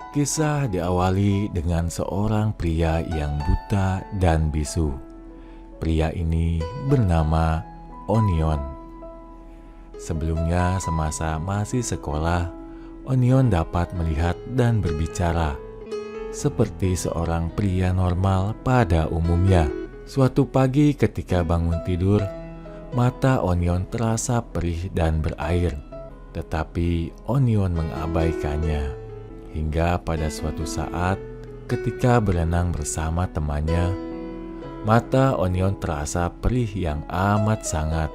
Kisah diawali dengan seorang pria yang buta dan bisu. Pria ini bernama Onion. Sebelumnya, semasa masih sekolah, Onion dapat melihat dan berbicara seperti seorang pria normal pada umumnya. Suatu pagi ketika bangun tidur, mata Onion terasa perih dan berair, tetapi Onion mengabaikannya. Hingga pada suatu saat ketika berenang bersama temannya, mata Onion terasa perih yang amat sangat,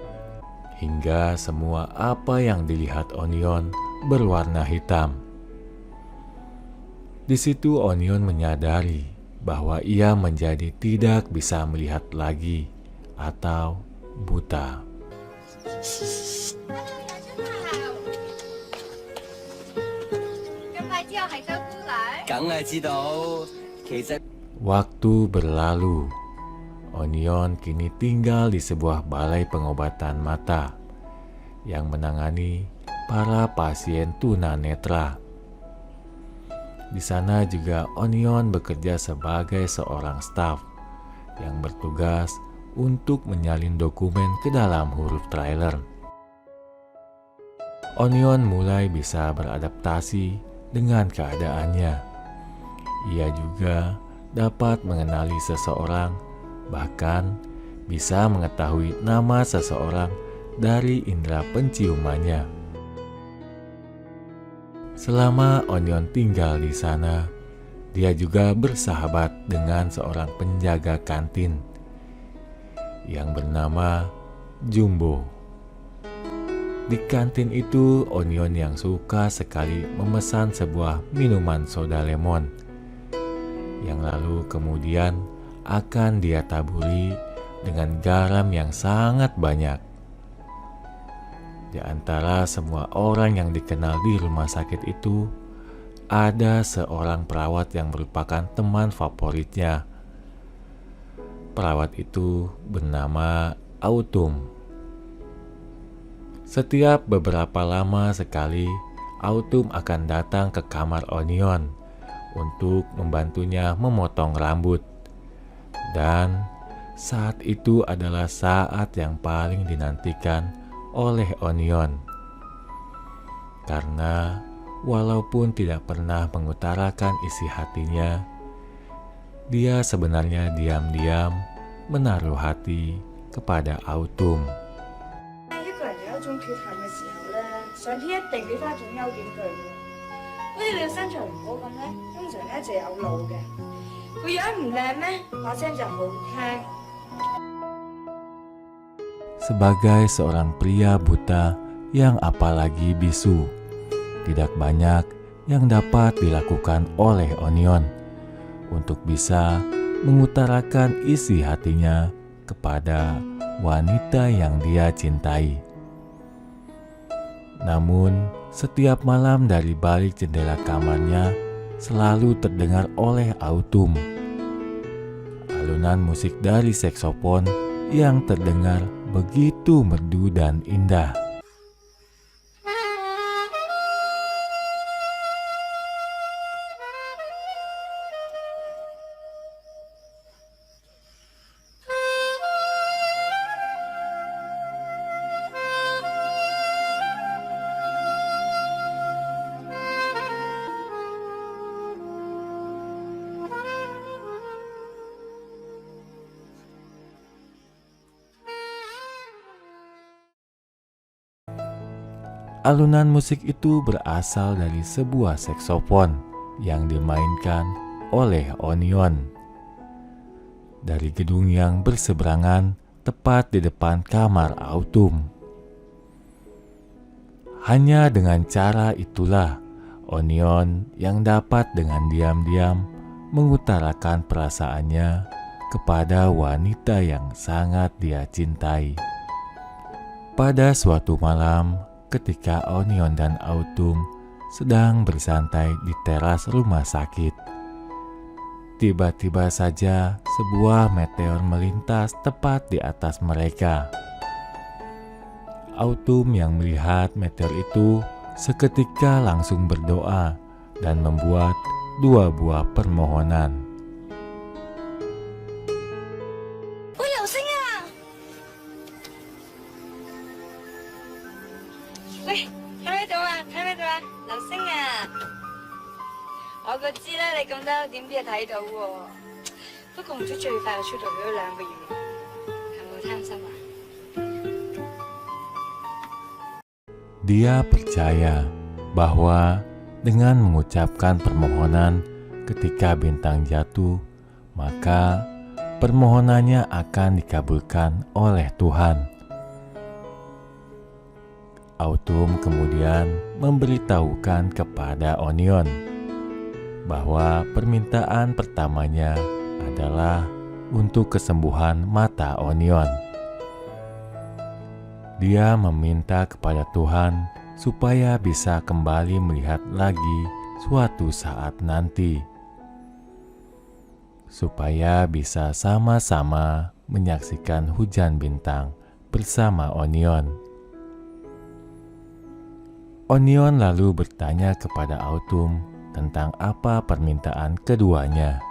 hingga semua apa yang dilihat Onion berwarna hitam. Di situ Onion menyadari bahwa ia menjadi tidak bisa melihat lagi atau buta. Waktu berlalu. Onion kini tinggal di sebuah balai pengobatan mata yang menangani para pasien tunanetra. Di sana juga Onion bekerja sebagai seorang staf yang bertugas untuk menyalin dokumen ke dalam huruf trailer. Onion mulai bisa beradaptasi dengan keadaannya. Ia juga dapat mengenali seseorang, bahkan bisa mengetahui nama seseorang dari indera penciumannya. Selama Onion tinggal di sana, dia juga bersahabat dengan seorang penjaga kantin yang bernama Jumbo. Di kantin itu, Onion yang suka sekali memesan sebuah minuman soda lemon, yang lalu kemudian akan dia taburi dengan garam yang sangat banyak. Di antara semua orang yang dikenal di rumah sakit itu, ada seorang perawat yang merupakan teman favoritnya. Perawat itu bernama Autumn. Setiap beberapa lama sekali, Autumn akan datang ke kamar Onion untuk membantunya memotong rambut. Dan saat itu adalah saat yang paling dinantikan oleh Onion. Karena walaupun tidak pernah mengutarakan isi hatinya, dia sebenarnya diam-diam menaruh hati kepada Autumn. Sebagai seorang pria buta yang apalagi bisu, tidak banyak yang dapat dilakukan oleh Onion untuk bisa mengutarakan isi hatinya kepada wanita yang dia cintai. Namun, setiap malam dari balik jendela kamarnya selalu terdengar oleh Autumn alunan musik dari saksofon yang terdengar begitu merdu dan indah. Alunan musik itu berasal dari sebuah saksofon yang dimainkan oleh Onion dari gedung yang berseberangan tepat di depan kamar Autumn. Hanya dengan cara itulah Onion yang dapat dengan diam-diam mengutarakan perasaannya kepada wanita yang sangat dia cintai. Pada suatu malam, ketika Onion dan Autumn sedang bersantai di teras rumah sakit, tiba-tiba saja sebuah meteor melintas tepat di atas mereka. Autumn yang melihat meteor itu seketika langsung berdoa dan membuat dua buah permohonan. 我有聲啊！喂，睇唔睇到啊？睇唔睇到啊？流星啊！我個知啦，你咁多點必係睇到喎。不過唔知最快就出道咗2個月，係咪好貪心啊？ Dia percaya bahwa dengan mengucapkan permohonan ketika bintang jatuh, maka permohonannya akan dikabulkan oleh Tuhan. Autumn kemudian memberitahukan kepada Onion bahwa permintaan pertamanya adalah untuk kesembuhan mata Onion. Dia meminta kepada Tuhan supaya bisa kembali melihat lagi suatu saat nanti, supaya bisa sama-sama menyaksikan hujan bintang bersama Onion. Onion lalu bertanya kepada Autumn tentang apa permintaan keduanya.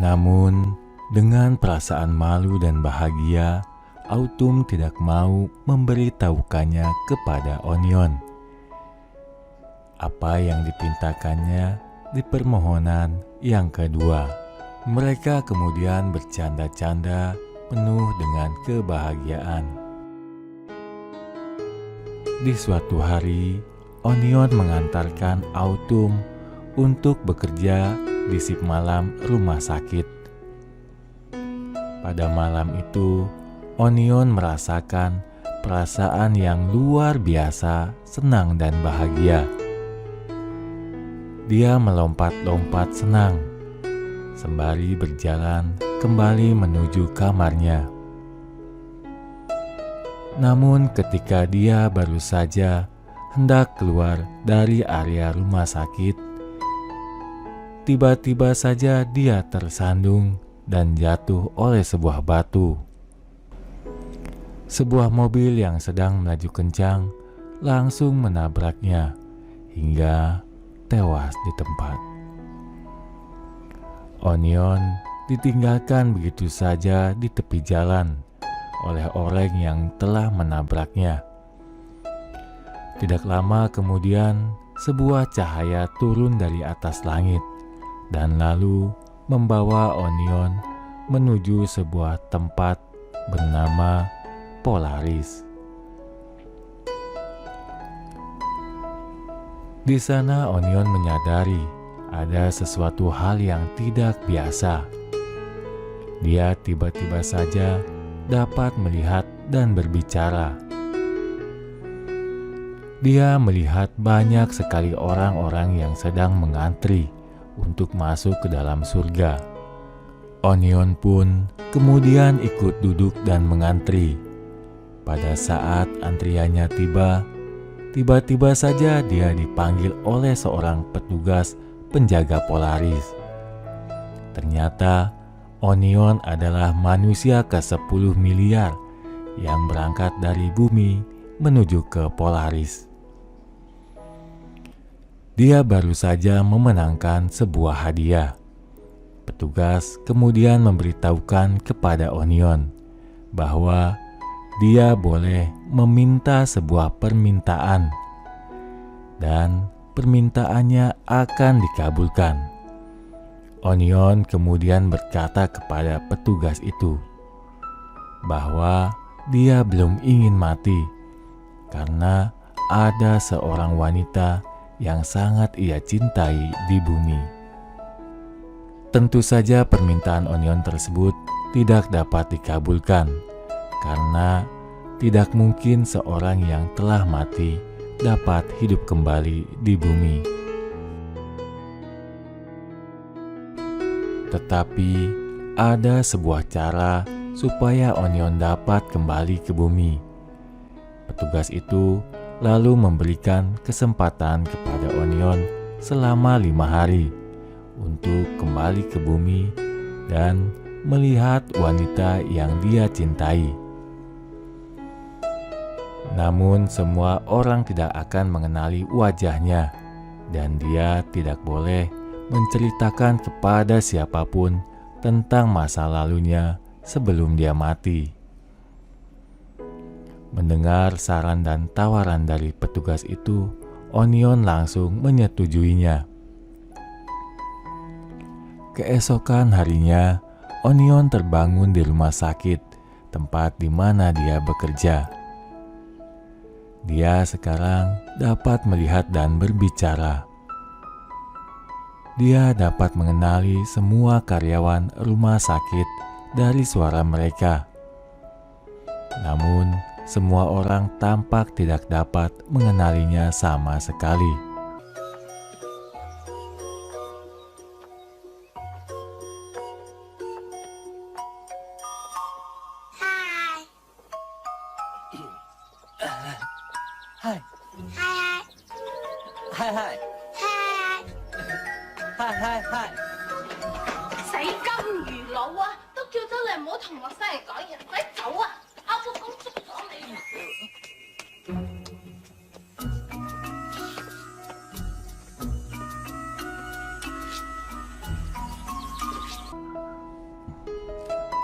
Namun, dengan perasaan malu dan bahagia, Autumn tidak mau memberitahukannya kepada Onion apa yang dipintakannya di permohonan yang kedua. Mereka kemudian bercanda-canda penuh dengan kebahagiaan. Di suatu hari, Onion mengantarkan Autumn untuk bekerja di shift malam rumah sakit. Pada malam itu, Onion merasakan perasaan yang luar biasa senang dan bahagia. Dia melompat-lompat senang sembari berjalan kembali menuju kamarnya. Namun ketika dia baru saja hendak keluar dari area rumah sakit, tiba-tiba saja dia tersandung dan jatuh oleh sebuah batu. Sebuah mobil yang sedang melaju kencang langsung menabraknya hingga tewas di tempat. Onion ditinggalkan begitu saja di tepi jalan oleh orang yang telah menabraknya. Tidak lama kemudian, sebuah cahaya turun dari atas langit dan lalu membawa Onion menuju sebuah tempat bernama Polaris. Di sana Onion menyadari ada sesuatu hal yang tidak biasa. Dia tiba-tiba saja dapat melihat dan berbicara. Dia melihat banyak sekali orang-orang yang sedang mengantri untuk masuk ke dalam surga. Onion pun kemudian ikut duduk dan mengantri. Pada saat antriannya tiba, tiba-tiba saja dia dipanggil oleh seorang petugas penjaga Polaris. Ternyata Onion adalah manusia ke-10 miliar yang berangkat dari bumi menuju ke Polaris. Dia baru saja memenangkan sebuah hadiah. Petugas kemudian memberitahukan kepada Onion bahwa dia boleh meminta sebuah permintaan dan permintaannya akan dikabulkan. Onion kemudian berkata kepada petugas itu bahwa dia belum ingin mati karena ada seorang wanita yang sangat ia cintai di bumi. Tentu saja permintaan Onion tersebut tidak dapat dikabulkan karena tidak mungkin seorang yang telah mati dapat hidup kembali di bumi. Tetapi ada sebuah cara supaya Onion dapat kembali ke bumi. Petugas itu lalu memberikan kesempatan kepada Onion selama 5 hari untuk kembali ke bumi dan melihat wanita yang dia cintai. Namun semua orang tidak akan mengenali wajahnya dan dia tidak boleh menceritakan kepada siapapun tentang masa lalunya sebelum dia mati. Mendengar saran dan tawaran dari petugas itu, Onion langsung menyetujuinya. Keesokan harinya, Onion terbangun di rumah sakit, tempat di mana dia bekerja. Dia sekarang dapat melihat dan berbicara. Dia dapat mengenali semua karyawan rumah sakit dari suara mereka. Namun, semua orang tampak tidak dapat mengenalinya sama sekali. Hai. Hai. Hai. 死金魚佬啊！都叫咗你唔好同我生嚟講嘢，快走啊！阿福公捉咗你。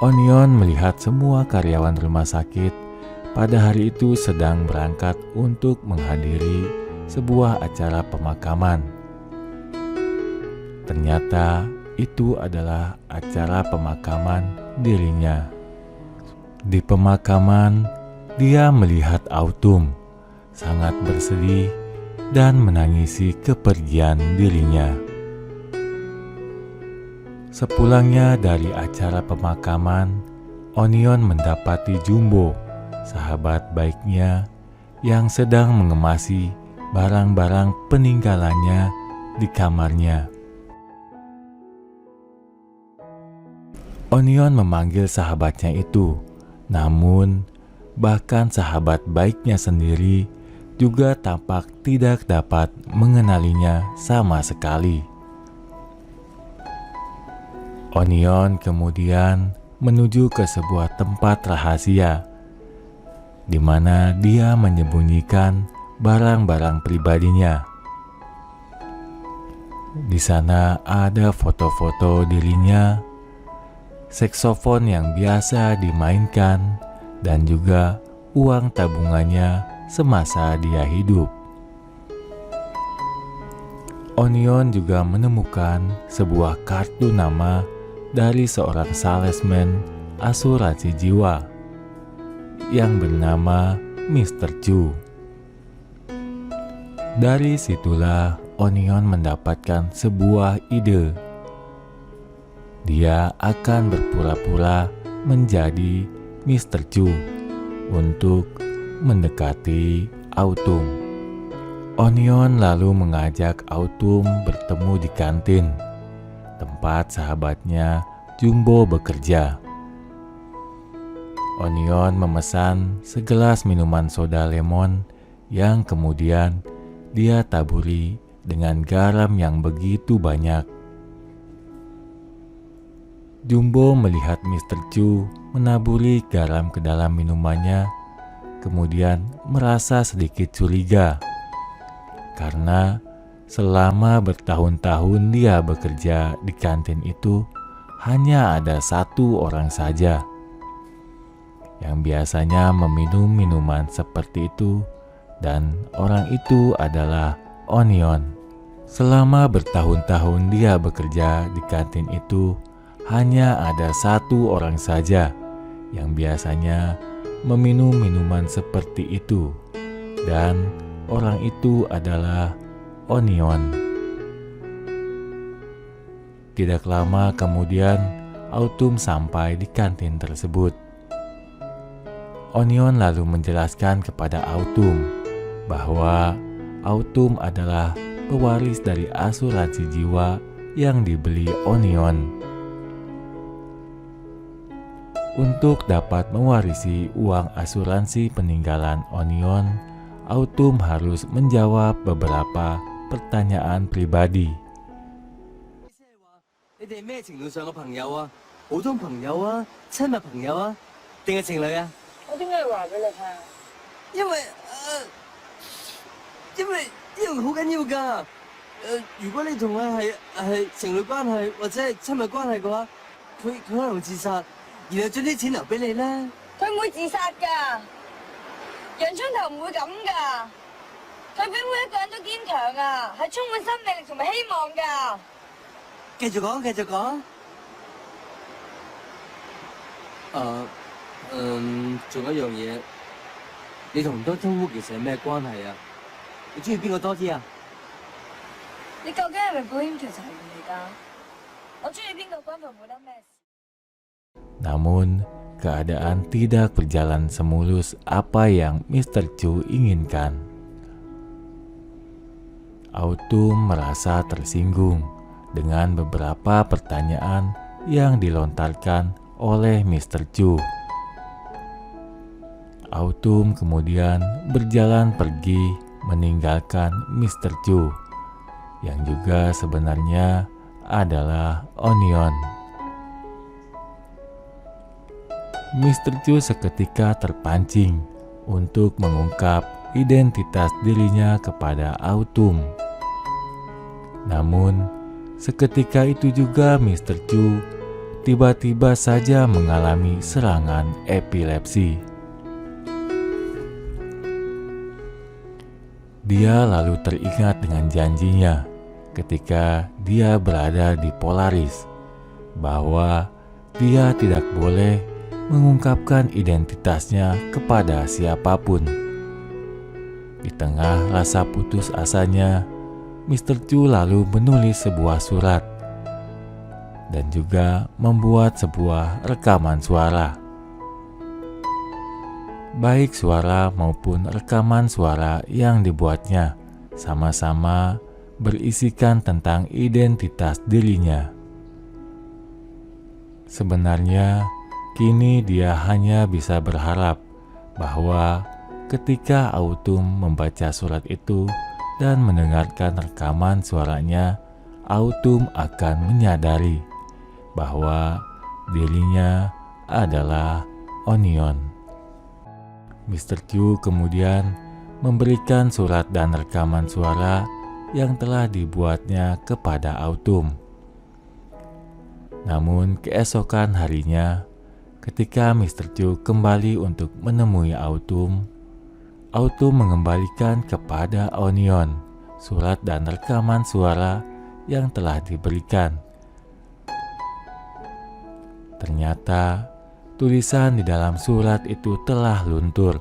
Onion melihat semua karyawan rumah sakit pada hari itu sedang berangkat untuk menghadiri sebuah acara pemakaman. Ternyata itu adalah acara pemakaman dirinya. Di pemakaman, dia melihat Autumn sangat bersedih dan menangisi kepergian dirinya. Sepulangnya dari acara pemakaman, Onion mendapati Jumbo, sahabat baiknya, yang sedang mengemasi barang-barang peninggalannya di kamarnya. Onion memanggil sahabatnya itu, namun bahkan sahabat baiknya sendiri juga tampak tidak dapat mengenalinya sama sekali. Onion kemudian menuju ke sebuah tempat rahasia di mana dia menyembunyikan barang-barang pribadinya. Di sana ada foto-foto dirinya, saksofon yang biasa dimainkan, dan juga uang tabungannya semasa dia hidup. Onion juga menemukan sebuah kartu nama dari seorang salesman asuransi jiwa yang bernama Mr. Chu. Dari situlah Onion mendapatkan sebuah ide. Dia akan berpura-pura menjadi Mr. Chu untuk mendekati Autumn. Onion lalu mengajak Autumn bertemu di kantin, tempat sahabatnya Jumbo bekerja. Onion memesan segelas minuman soda lemon yang kemudian dia taburi dengan garam yang begitu banyak. Jumbo melihat Mr. Chu menaburi garam ke dalam minumannya, kemudian merasa sedikit curiga karena selama bertahun-tahun dia bekerja di kantin itu hanya ada satu orang saja yang biasanya meminum minuman seperti itu, dan orang itu adalah Onion. Selama bertahun-tahun dia bekerja di kantin itu hanya ada satu orang saja yang biasanya meminum minuman seperti itu, dan orang itu adalah Onion. Tidak lama kemudian, Autumn sampai di kantin tersebut. Onion lalu menjelaskan kepada Autumn bahwa Autumn adalah pewaris dari asuransi jiwa yang dibeli Onion. Untuk dapat mewarisi uang asuransi peninggalan Onion, Autumn harus menjawab beberapa pertanyaan pribadi. 你哋咩程度上嘅朋友啊？普通朋友啊？親密朋友啊？定係情侶啊？我點解要話俾你聽？因為好緊要㗎。如果你同佢係情侶關係或者係親密關係嘅話，佢可能自殺，然後將啲錢留俾你啦。佢唔會自殺㗎，洋葱頭唔會咁㗎。佢比每一個人都堅強啊，係充滿生命力同埋希望㗎。繼續講，繼續講。仲有一樣嘢，你同當中夫其實係咩關係啊？你中意邊個多啲啊？你究竟係咪保險調查員嚟㗎？我中意邊個關佢冇得咩事。Namun, keadaan tidak berjalan semulus apa yang Mr. Chu inginkan. Autumn merasa tersinggung dengan beberapa pertanyaan yang dilontarkan oleh Mr. Chu. Autumn kemudian berjalan pergi meninggalkan Mr. Chu, yang juga sebenarnya adalah Onion. Mr. Chu seketika terpancing untuk mengungkap identitas dirinya kepada Autumn. Namun, seketika itu juga Mr. Chu tiba-tiba saja mengalami serangan epilepsi. Dia lalu teringat dengan janjinya ketika dia berada di Polaris, bahwa dia tidak boleh mengungkapkan identitasnya kepada siapapun. Di tengah rasa putus asanya, Mr. Chu lalu menulis sebuah surat dan juga membuat sebuah rekaman suara. Baik suara maupun rekaman suara yang dibuatnya sama-sama berisikan tentang identitas dirinya. Sebenarnya, kini dia hanya bisa berharap bahwa ketika Autumn membaca surat itu dan mendengarkan rekaman suaranya, Autumn akan menyadari bahwa dirinya adalah Onion. Mr. Chu kemudian memberikan surat dan rekaman suara yang telah dibuatnya kepada Autumn. Namun keesokan harinya, ketika Mr. Chu kembali untuk menemui Autumn, Autumn mengembalikan kepada Onion surat dan rekaman suara yang telah diberikan. Ternyata tulisan di dalam surat itu telah luntur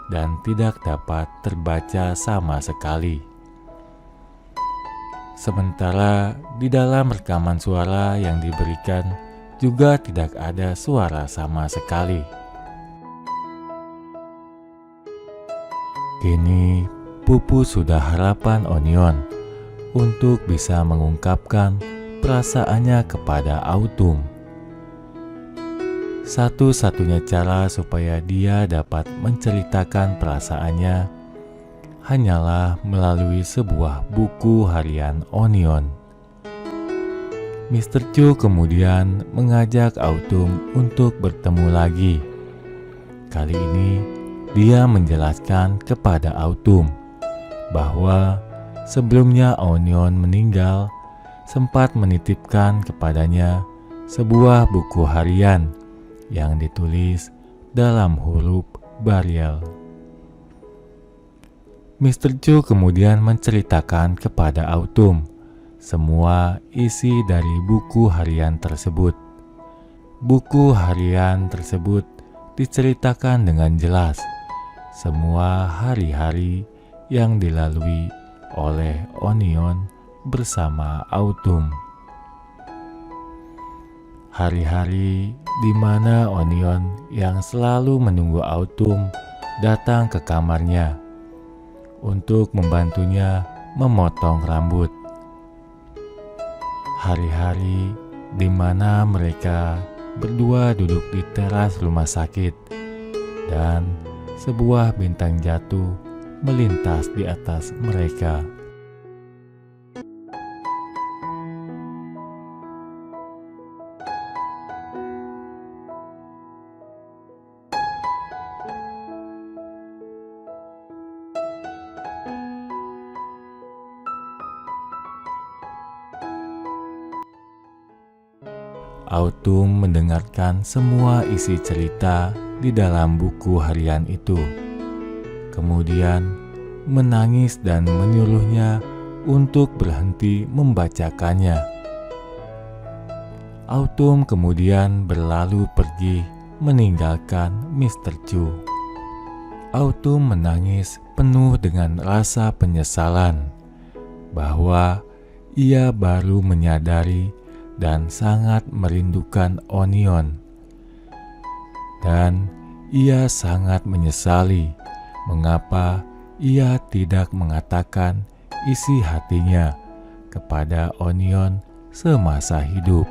dan tidak dapat terbaca sama sekali. Sementara di dalam rekaman suara yang diberikan juga tidak ada suara sama sekali. Kini pupus sudah harapan Onion untuk bisa mengungkapkan perasaannya kepada Autumn. Satu-satunya cara supaya dia dapat menceritakan perasaannya hanyalah melalui sebuah buku harian Onion. Mr. Chu kemudian mengajak Autumn untuk bertemu lagi. Kali ini dia menjelaskan kepada Autumn bahwa sebelumnya Onion meninggal sempat menitipkan kepadanya sebuah buku harian yang ditulis dalam huruf Braille. Mr. Chu kemudian menceritakan kepada Autumn semua isi dari buku harian tersebut. Buku harian tersebut diceritakan dengan jelas semua hari-hari yang dilalui oleh Onion bersama Autumn. Hari-hari di mana Onion yang selalu menunggu Autumn datang ke kamarnya untuk membantunya memotong rambut. Hari-hari di mana mereka berdua duduk di teras rumah sakit dan sebuah bintang jatuh melintas di atas mereka. Autumn mendengarkan semua isi cerita di dalam buku harian itu. Kemudian menangis dan menyuruhnya untuk berhenti membacakannya. Autumn kemudian berlalu pergi meninggalkan Mr. Chu. Autumn menangis penuh dengan rasa penyesalan bahwa ia baru menyadari dan sangat merindukan Onion. Dan ia sangat menyesali mengapa ia tidak mengatakan isi hatinya kepada Onion semasa hidup.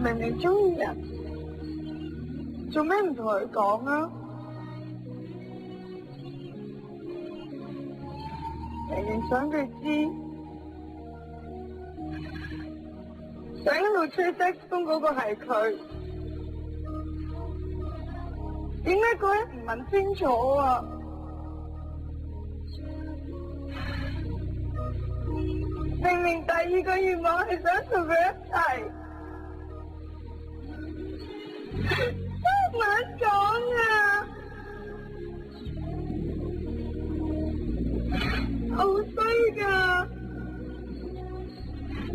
Mình係中意人，做咩唔同佢講啊？明明想佢知，想一路吹色風嗰個係佢，點解嗰日唔問清楚啊？明明第二個願望係想同佢一齊。唔肯講啊！好衰㗎！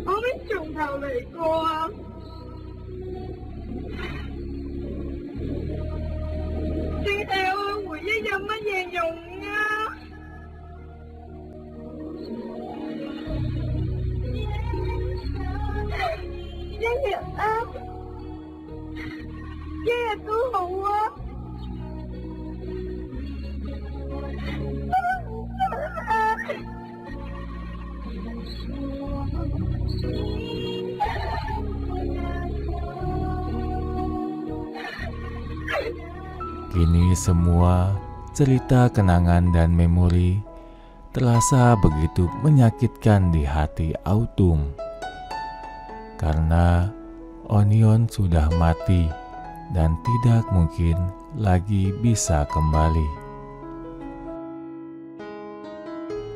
可唔可以從頭嚟過啊？淨係我嘅回憶有乜嘢用啊？一日啊！一日都好啊！Kini semua cerita kenangan dan memori terasa begitu menyakitkan di hati Autumn. Karena Onion sudah mati dan tidak mungkin lagi bisa kembali.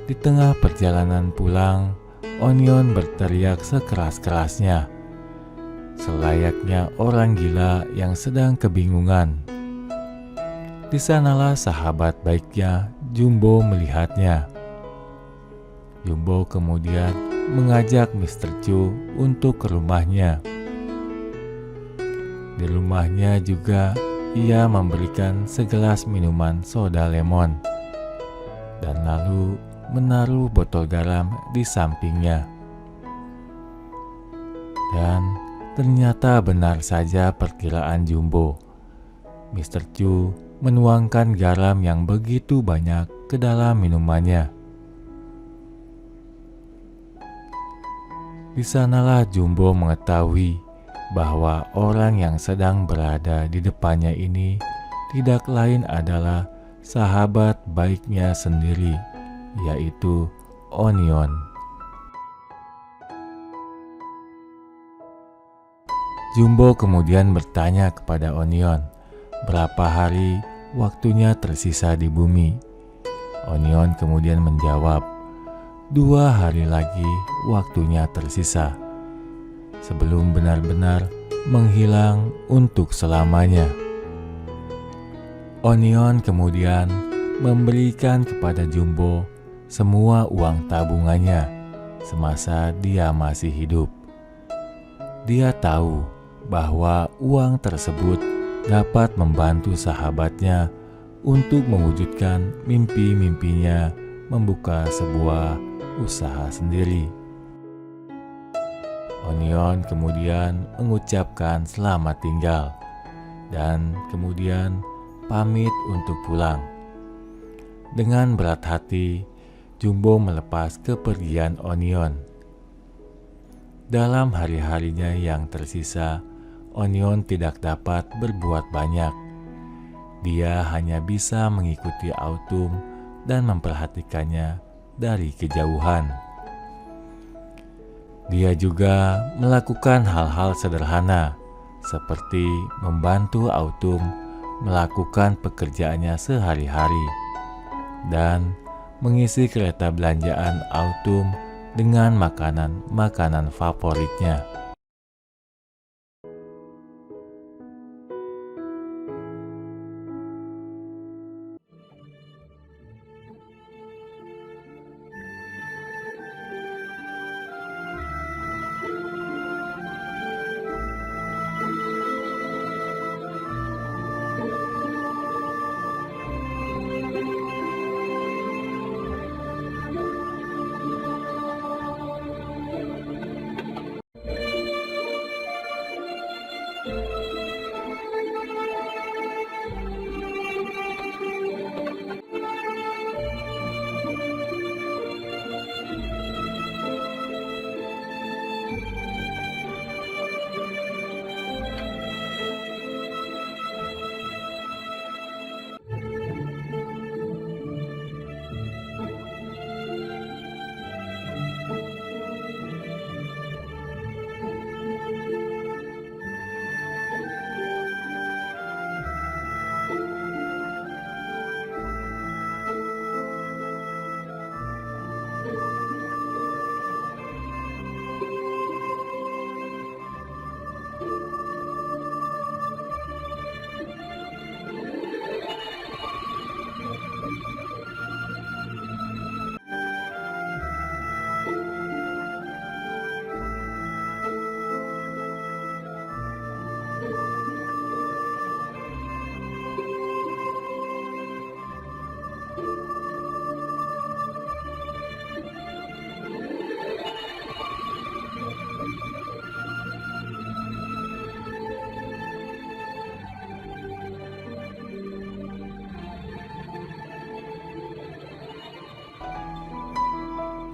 Di tengah perjalanan pulang, Onion berteriak sekeras-kerasnya, selayaknya orang gila yang sedang kebingungan. Di sanalah sahabat baiknya Jumbo melihatnya. Jumbo kemudian mengajak Mr. Chu untuk ke rumahnya. Di rumahnya juga ia memberikan segelas minuman soda lemon dan lalu menaruh botol garam di sampingnya. Dan ternyata benar saja perkiraan Jumbo. Mr. Chu menuangkan garam yang begitu banyak ke dalam minumannya. Di sanalah Jumbo mengetahui bahwa orang yang sedang berada di depannya ini tidak lain adalah sahabat baiknya sendiri, yaitu Onion. Jumbo kemudian bertanya kepada Onion, berapa hari waktunya tersisa di bumi? Onion kemudian menjawab, 2 hari lagi waktunya tersisa, sebelum benar-benar menghilang untuk selamanya. Onion kemudian memberikan kepada Jumbo semua uang tabungannya semasa dia masih hidup. Dia tahu bahwa uang tersebut dapat membantu sahabatnya untuk mewujudkan mimpi-mimpinya membuka sebuah usaha sendiri. Onion kemudian mengucapkan selamat tinggal dan kemudian pamit untuk pulang. Dengan berat hati, Jumbo melepas kepergian Onion. Dalam hari-harinya yang tersisa, Onion tidak dapat berbuat banyak. Dia hanya bisa mengikuti Autumn dan memperhatikannya dari kejauhan. Dia juga melakukan hal-hal sederhana seperti membantu Autumn melakukan pekerjaannya sehari-hari dan mengisi kereta belanjaan Autumn dengan makanan-makanan favoritnya.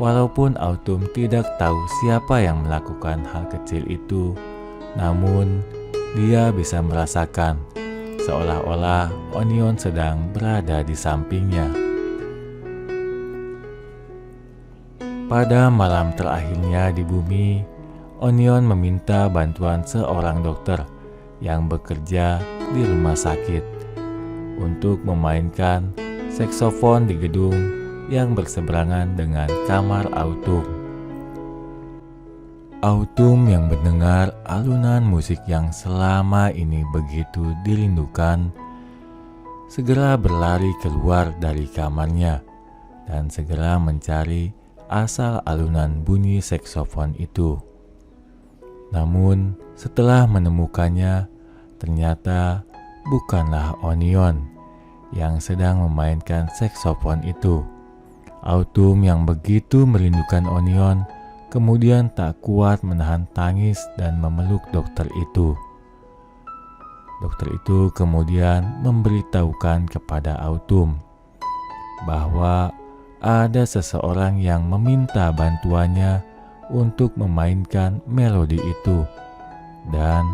Walaupun Autumn tidak tahu siapa yang melakukan hal kecil itu, namun dia bisa merasakan seolah-olah Onion sedang berada di sampingnya. Pada malam terakhirnya di bumi, Onion meminta bantuan seorang dokter yang bekerja di rumah sakit untuk memainkan saksofon di gedung yang berseberangan dengan kamar Autumn. Autumn yang mendengar alunan musik yang selama ini begitu dirindukan, segera berlari keluar dari kamarnya dan segera mencari asal alunan bunyi saksofon itu. Namun setelah menemukannya, ternyata bukanlah Onion yang sedang memainkan saksofon itu. Autumn yang begitu merindukan Onion kemudian tak kuat menahan tangis dan memeluk dokter itu. Dokter itu kemudian memberitahukan kepada Autumn bahwa ada seseorang yang meminta bantuannya untuk memainkan melodi itu, dan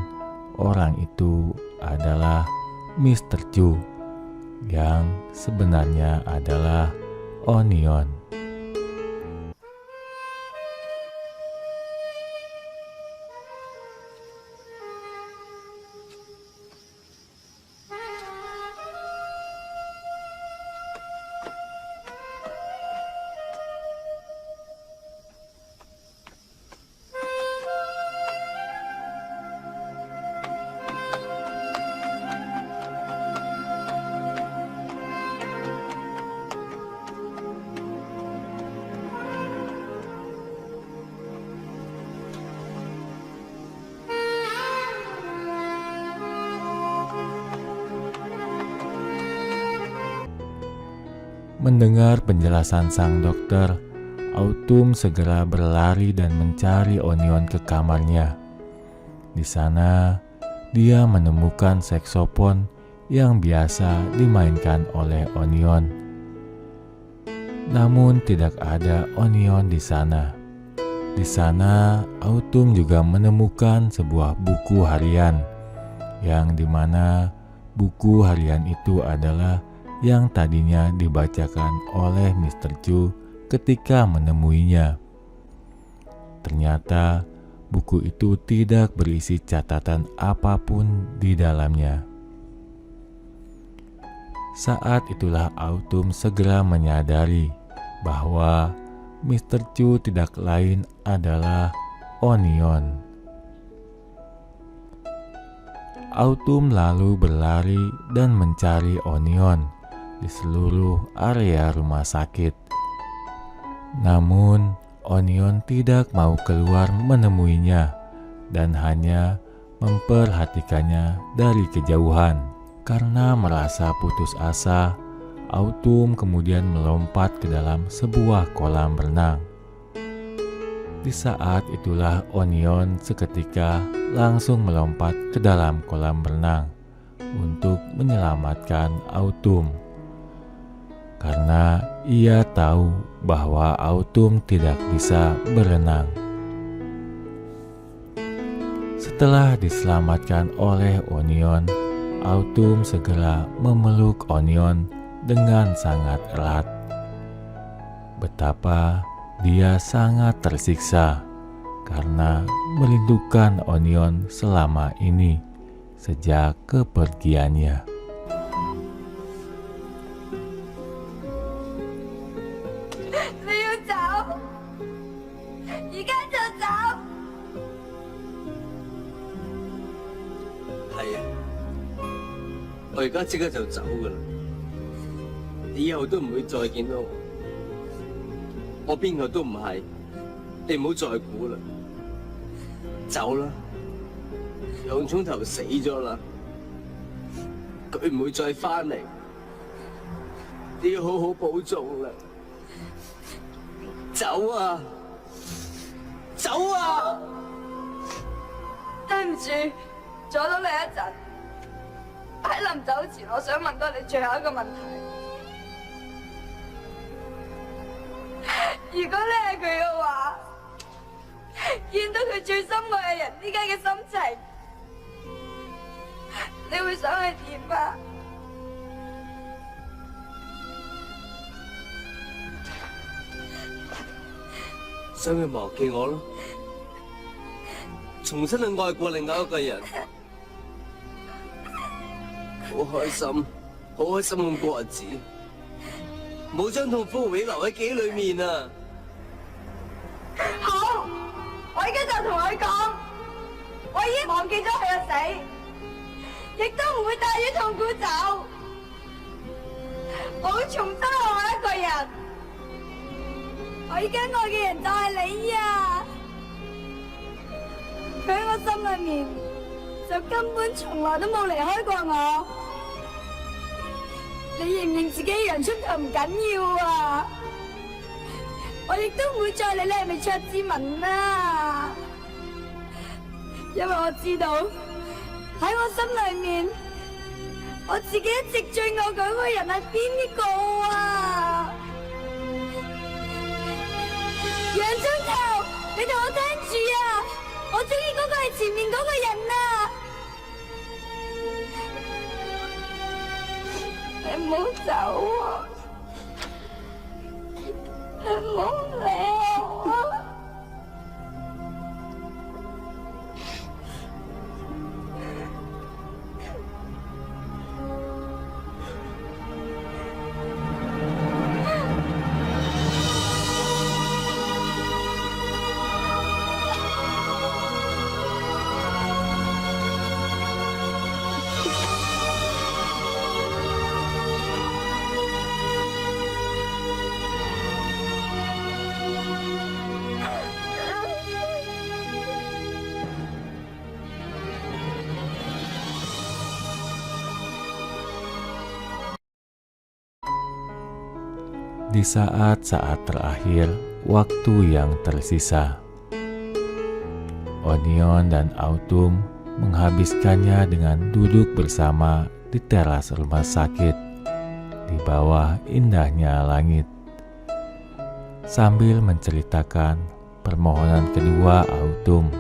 orang itu adalah Mr. Chu yang sebenarnya adalah Onion. Mendengar penjelasan sang dokter, Autumn segera berlari dan mencari Onion ke kamarnya. Di sana, dia menemukan saksofon yang biasa dimainkan oleh Onion. Namun tidak ada Onion di sana. Di sana, Autumn juga menemukan sebuah buku harian, yang dimana buku harian itu adalah yang tadinya dibacakan oleh Mr. Chu ketika menemuinya. Ternyata buku itu tidak berisi catatan apapun di dalamnya. Saat itulah Autumn segera menyadari bahwa Mr. Chu tidak lain adalah Onion. Autumn lalu berlari dan mencari Onion di seluruh area rumah sakit. Namun, Onion tidak mau keluar menemuinya dan hanya memperhatikannya dari kejauhan. Karena merasa putus asa, Autumn kemudian melompat ke dalam sebuah kolam renang. Di saat itulah Onion seketika langsung melompat ke dalam kolam renang untuk menyelamatkan Autumn. Karena ia tahu bahwa Autumn tidak bisa berenang. Setelah diselamatkan oleh Onion, Autumn segera memeluk Onion dengan sangat erat. Betapa dia sangat tersiksa karena merindukan Onion selama ini sejak kepergiannya. 你要走，而家就走。係啊，我而家即刻就走噶啦，你以後都唔會再見到我，我邊個都唔係，你唔好再估啦，走啦，洋葱頭死咗啦，佢唔會再翻嚟，你要好好保重啦，走啊，走啊！ 對唔住，阻到你一陣。喺臨走前，我想問多你最後一個問題。如果你係佢嘅話，見到佢最心愛嘅人依家嘅心情，你會想去點啊？ 想佢忘記我咯，重新去愛過另外一個人，好開心，好開心咁過日子，冇將痛苦永留喺記憶裏面啊！好，我而家就同佢講，我已經忘記咗佢嘅死，亦都唔會帶住痛苦走，我會重新愛一個人。 我而家愛嘅人就係你啊！佢喺我心裏面就根本從來都冇離開過我。你認唔認自己洋葱頭唔緊要啊！我亦都唔會再理你係咪卓志文啊！因為我知道喺我心裏面，我自己一直最愛嗰個人係邊個啊！ 洋葱頭，你同我聽住啊！我中意嗰個係前面嗰個人啊！你唔好走啊！你唔好離我啊！ Di saat-saat terakhir waktu yang tersisa, Onion dan Autumn menghabiskannya dengan duduk bersama di teras rumah sakit di bawah indahnya langit, sambil menceritakan permohonan kedua Autumn,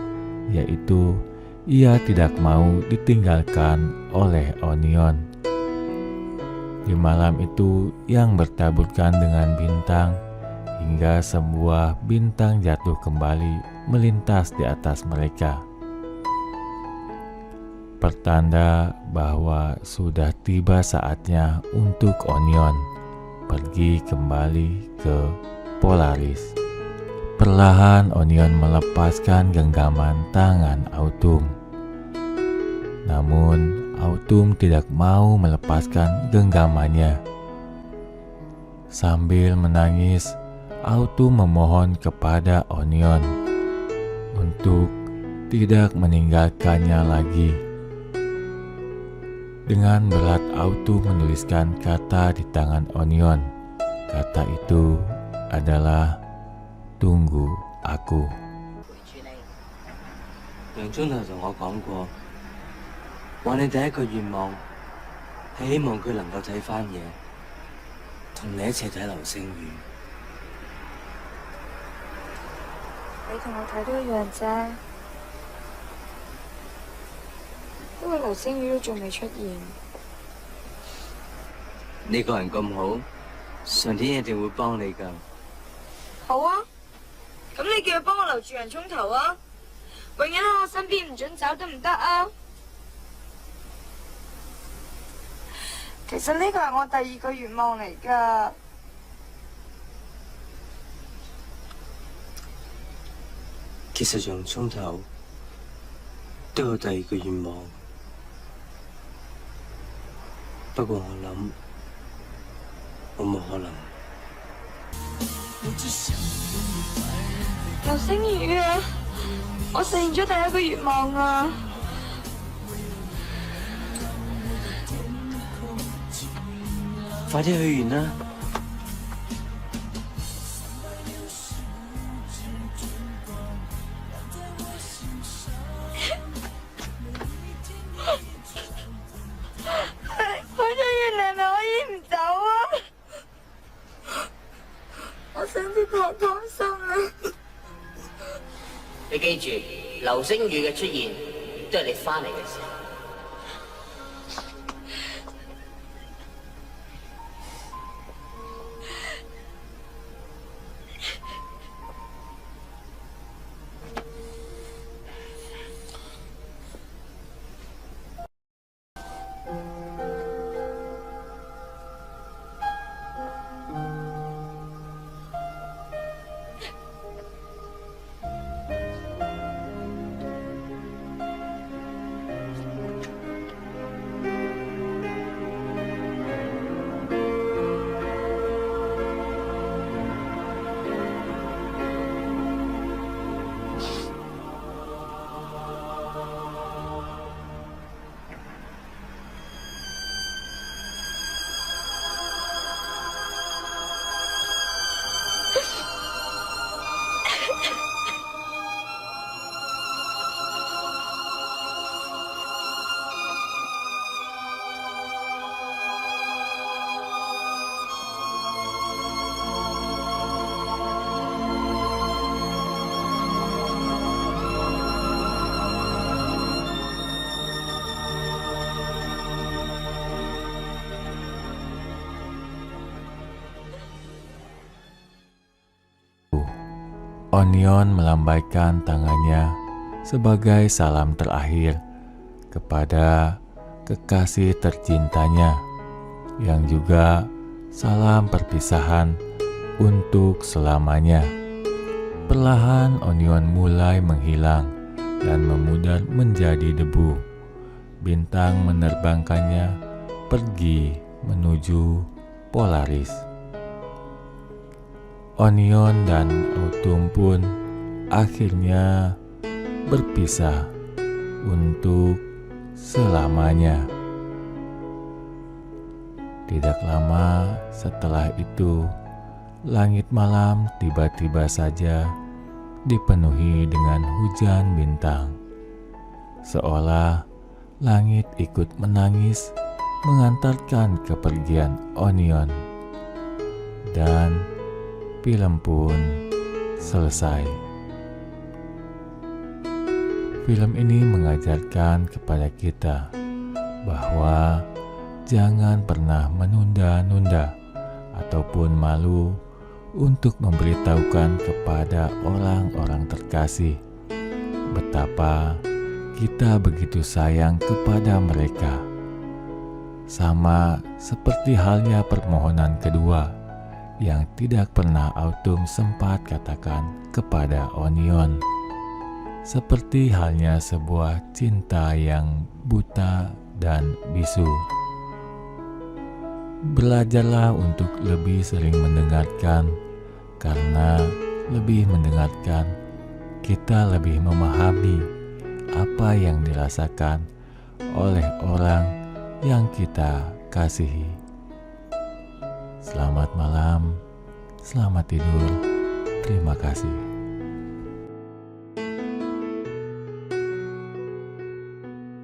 yaitu ia tidak mau ditinggalkan oleh Onion. Di malam itu yang bertaburkan dengan bintang, hingga sebuah bintang jatuh kembali melintas di atas mereka. Pertanda bahwa sudah tiba saatnya untuk Onion pergi kembali ke Polaris. Perlahan Onion melepaskan genggaman tangan Autumn. Namun Autumn tidak mau melepaskan genggamannya. Sambil menangis, Autumn memohon kepada Onion untuk tidak meninggalkannya lagi. Dengan berat Autumn menuliskan kata di tangan Onion. Kata itu adalah tunggu aku. 楊中頭同我講過，話你第一個願望係希望佢能夠睇返嘢，同你一齊睇流星雨。你同我睇都一樣啫，因為流星雨都仲未出現。你個人咁好，上天一定會幫你㗎。好啊，咁你叫佢幫我留住洋葱頭啊，永遠喺我身邊唔准走得唔得啊？其實呢個係我第二個願望嚟㗎。其實洋葱頭都有第二個願望，不過我諗我冇可能。流星雨啊！我實現咗第一個願望啊！快啲去完啦！許咗願係咪可以唔走啊？我想知太貪心啦！你記住，流星雨嘅出現都係你翻嚟嘅時候。Onion melambaikan tangannya sebagai salam terakhir kepada kekasih tercintanya, yang juga salam perpisahan untuk selamanya. Perlahan Onion mulai menghilang dan memudar menjadi debu. Bintang menerbangkannya pergi menuju Polaris. Onion dan Autumn pun akhirnya berpisah untuk selamanya. Tidak lama setelah itu, langit malam tiba-tiba saja dipenuhi dengan hujan bintang. Seolah langit ikut menangis mengantarkan kepergian Onion. Dan film pun selesai. Film ini mengajarkan kepada kita bahwa jangan pernah menunda-nunda ataupun malu untuk memberitahukan kepada orang-orang terkasih betapa kita begitu sayang kepada mereka. Sama seperti halnya permohonan kedua yang tidak pernah Autumn sempat katakan kepada Onion. Seperti halnya sebuah cinta yang buta dan bisu. Belajarlah untuk lebih sering mendengarkan, karena lebih mendengarkan, kita lebih memahami apa yang dirasakan oleh orang yang kita kasihi. Selamat malam, selamat tidur, terima kasih.